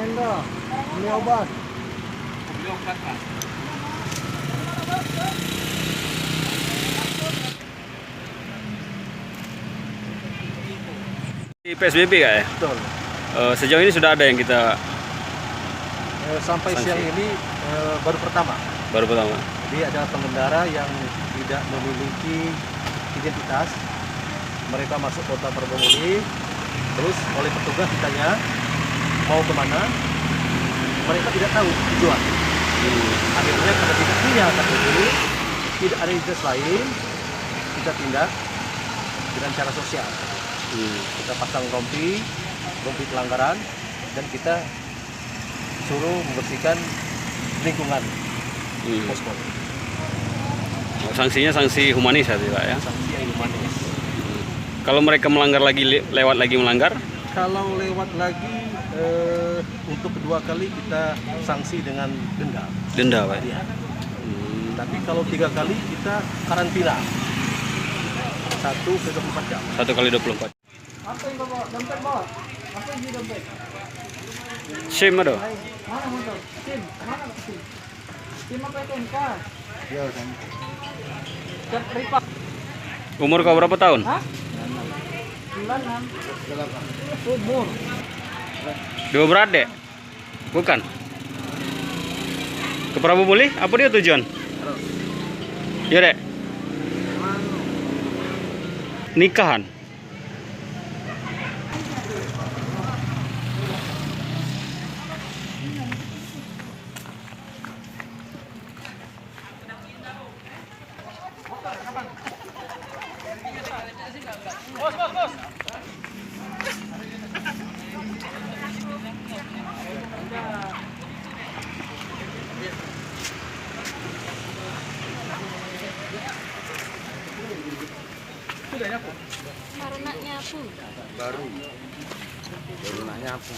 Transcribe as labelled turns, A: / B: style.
A: Samarinda, beli obat.
B: Beli obat, Pak.
C: Di PSBB kak ya?
A: Betul.
C: Sejauh ini sudah ada yang kita
A: Sampai
C: sanksi.
A: siang ini baru pertama.
C: Baru pertama.
A: Jadi ada pengendara yang tidak memiliki identitas. Mereka masuk kota Probolinggo, terus oleh petugas ditanya mau kemana, mereka tidak tahu tujuan. Akhirnya karena tidak punya KTP, tidak ada identitas lain, kita tindak dengan cara sosial. Kita pasang rompi pelanggaran, dan kita suruh membersihkan lingkungan posko.
C: Sanksinya sanksi humanis ya Pak ya?
A: Sanksi yang humanis.
C: Kalau mereka melanggar lagi, lewat lagi melanggar?
A: Kalau lewat lagi, untuk kedua kali kita sanksi dengan denda.
C: Denda Pak?
A: Ya. Tapi kalau 3 kali kita karantina 1 ke 24 jam.
C: 1 kali 24.
B: Apa yang bawa? Dompet bawa? Apa yang di dompet?
C: SIM ada?
B: Mana motor? SIM? Mana SIM? SIM apa STNK?
A: Ya, kan.
B: Cat ripak?
C: Umur kau berapa tahun?
B: Hah? 9 umur.
C: Dua beradik? Bukan? Ke Prabu-Muli? Apa dia tujuan? Ya dek? Nikahan?
D: Baru nak nyapu.
A: Baru nak nyapu.